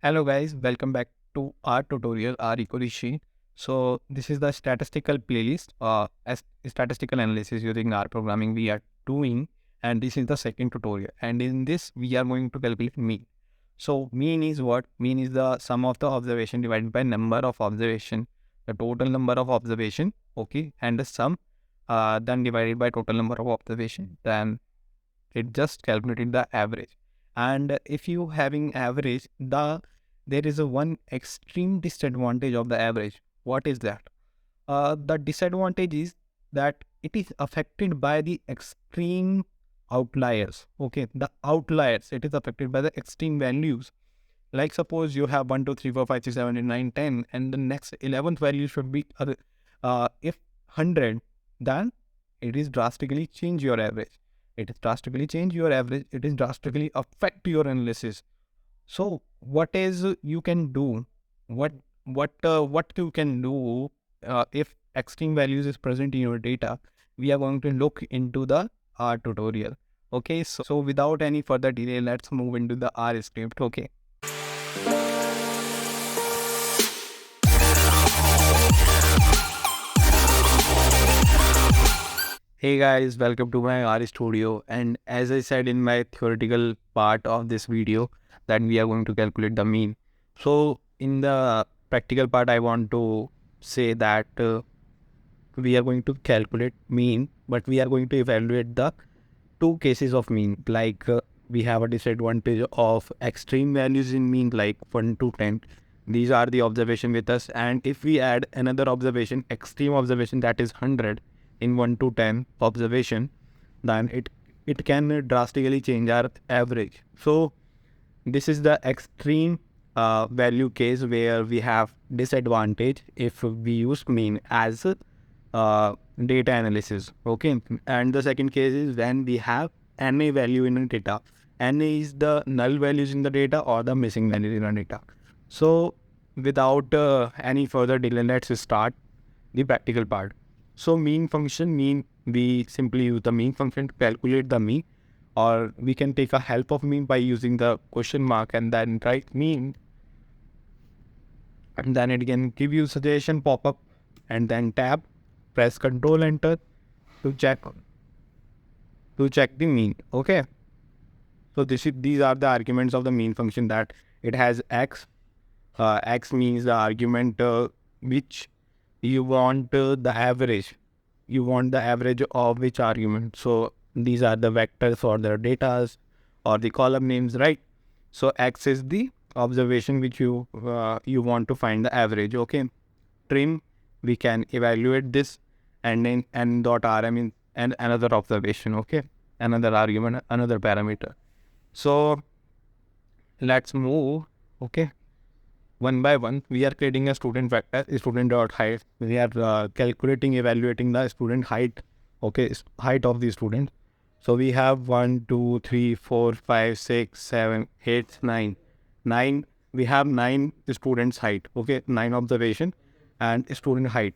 Hello guys, welcome back to our tutorial, our ECO-RISHI. So this is the statistical playlist, as statistical analysis using R programming we are doing, and this is the second tutorial. And in this, we are going to calculate mean. So mean is what? Mean is the sum of the observation divided by number of observation, the total number of observation, okay, and the sum, then divided by total number of observation. Then it just calculated the average. And if you having average, there is a one extreme disadvantage of the average. What is that? The disadvantage is that it is affected by the extreme outliers. Okay, the outliers, it is affected by the extreme values. Like suppose you have 1, 2, 3, 4, 5, 6, 7, 8, 9, 10, and the next 11th value should be if 100, then it is drastically change your average. It is drastically change your average. It is drastically affect your analysis. So what is you can do? What you can do if extreme values is present in your data? We are going to look into the R tutorial. Okay, so without any further delay, let's move into the R script. Okay. Hey guys, welcome to my R studio, and as I said in my theoretical part of this video that we are going to calculate the mean. So in the practical part I want to say that we are going to calculate mean, but we are going to evaluate the two cases of mean. Like we have a disadvantage of extreme values in mean like 1 to 10. These are the observation with us, and if we add another observation, extreme observation, that is 100 in 1 to 10 observation, then it can drastically change our average. So this is the extreme value case where we have disadvantage if we use mean as data analysis. Okay, and the second case is when we have NA value in the data. NA is the null values in the data or the missing values in the data. So without any further delay, let's start the practical part. So mean function, we simply use the mean function to calculate the mean, or we can take a help of mean by using the question mark and then write mean, and then it can give you suggestion pop up, and then tab, press Control Enter to check the mean. Okay, so these are the arguments of the mean function, that it has x. X means the argument which you want the average. You want the average of which argument. So these are the vectors or the datas or the column names, right? So x is the observation which you want to find the average. Okay. Trim, we can evaluate this, and then n.rm in and another observation. Okay, another argument, another parameter. So let's move. Okay, one by one, we are creating a student vector, student.height. We are calculating, evaluating the student height. Okay, height of the student. So we have 1, 2, 3, 4, 5, 6, 7, 8, 9. 9, we have 9 students height. Okay, 9 observation and student height.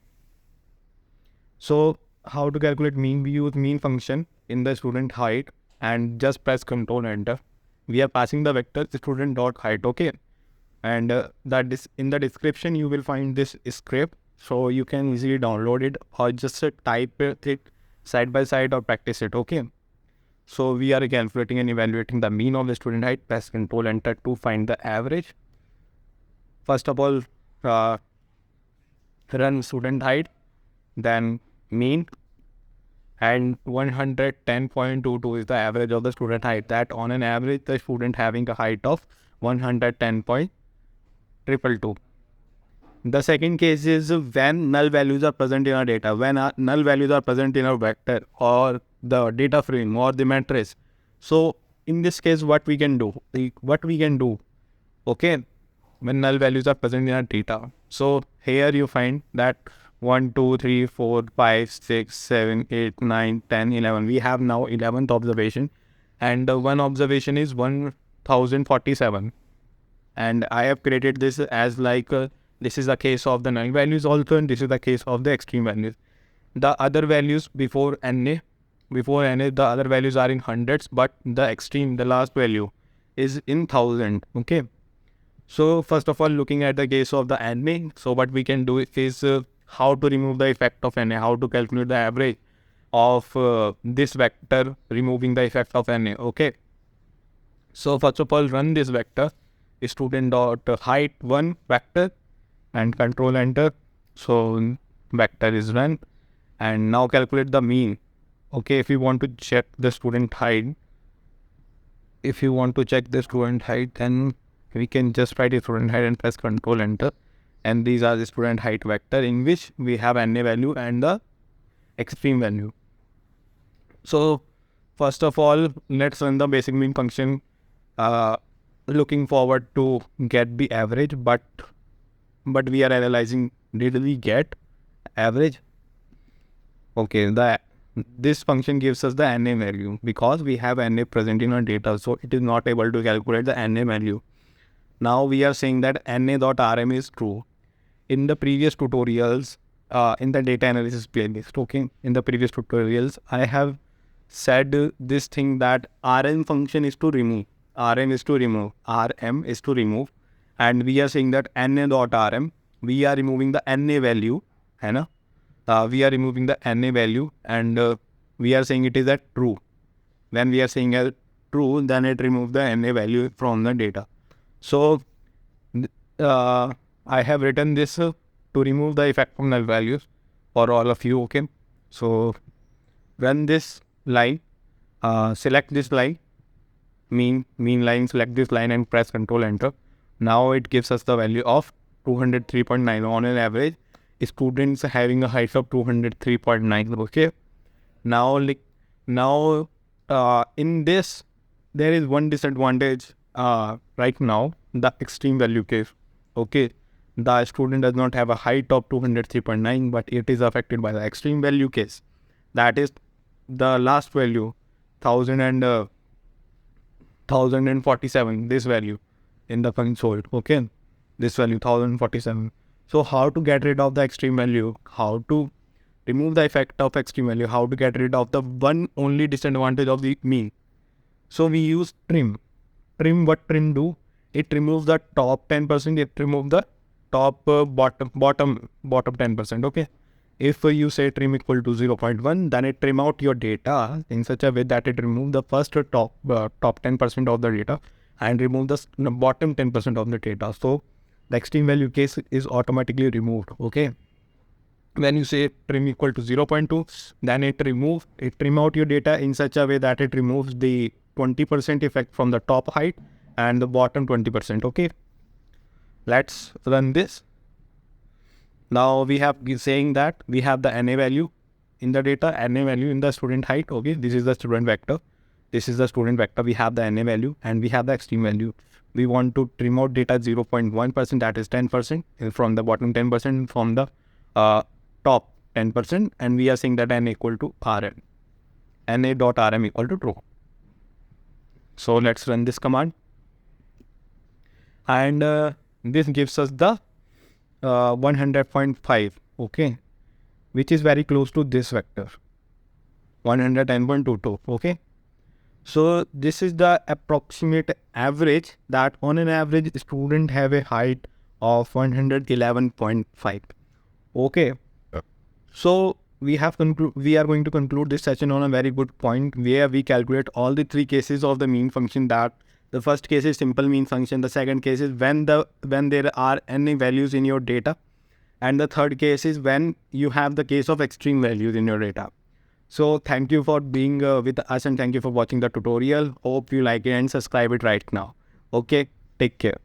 So how to calculate mean? We use mean function in the student height and just press Control Enter. We are passing the vector student.height. Okay, and in the description you will find this script, so you can easily download it or just type it side by side or practice it. Okay, so we are calculating and evaluating the mean of the student height. Press Control Enter to find the average. First of all, run student height, then mean, and 110.22 is the average of the student height. That on an average the student having a height of 110.222. The second case is when null values are present in our data. When our null values are present in our vector or the data frame or the matrix. So in this case, what we can do? Okay, when null values are present in our data. So here you find that 1, 2, 3, 4, 5, 6, 7, 8, 9, 10, 11. We have now 11th observation, and one observation is 1047. And I have created this as like this is the case of the null values also, and this is the case of the extreme values. The other values before NA, the other values are in hundreds, but the extreme, the last value, is in 1000. Okay, So first of all, looking at the case of the NA, so what we can do is how to remove the effect of NA, how to calculate the average of this vector removing the effect of NA. Okay. So first of all, run this vector student dot height 1 vector and control enter. So vector is run, and now calculate the mean. Okay, if you want to check the student height, then we can just write the student height and press control enter, and these are the student height vector in which we have NA value and the extreme value. So first of all, let's run the basic mean function, looking forward to get the average, but we are analyzing, did we get average? Okay, this function gives us the NA value because we have NA present in our data, so it is not able to calculate the NA value. Now we are saying that NA.rm is true. In the previous tutorials, in the data analysis playlist, okay, in the previous tutorials, I have said this thing that rm function is to remove, rm is to remove, and we are saying that NA.rm, we are removing the NA value, है ना? We are removing the NA value, and we are saying it is a true. When we are saying a true, then it removes the NA value from the data. So I have written this to remove the effect from null values for all of you. Okay, so run this line, select this line, mean line, select this line and press control enter. Now it gives us the value of 203.9 on an average. Students having a height of 203.9. Okay, now in this there is one disadvantage right now, the extreme value case. Okay, the student does not have a height of 203.9, but it is affected by the extreme value case, that is the last value 1047, this value in the console. Okay, this value 1047. So how to get rid of the extreme value, how to remove the effect of extreme value, how to get rid of the one only disadvantage of the mean? So we use trim. What trim do? It removes the top 10%, it removes the top bottom 10%. Okay, if you say trim equal to 0.1, then it trim out your data in such a way that it remove the first top 10% of the data and remove the bottom 10% of the data. So the extreme value case is automatically removed. Okay, when you say trim equal to 0.2, then it trim out your data in such a way that it removes the 20% effect from the top height and the bottom 20%. Okay, let's run this. Now we have saying that we have the NA value in the data, NA value in the student height. Okay, this is the student vector. We have the NA value and we have the extreme value. We want to trim out data 0.1%, that is 10%, from the bottom 10%, from the top 10%, and we are saying that N equal to Rm. Na.rm equal to true. So let's run this command, and this gives us the 100.5, okay, which is very close to this vector, 110.22. Okay, so this is the approximate average, that on an average student have a height of 111.5. Okay, so we are going to conclude this session on a very good point where we calculate all the three cases of the mean function. That the first case is simple mean function, the second case is when there are any values in your data, and the third case is when you have the case of extreme values in your data. So thank you for being with us, and thank you for watching the tutorial. Hope you like it and subscribe it right now. Okay, take care.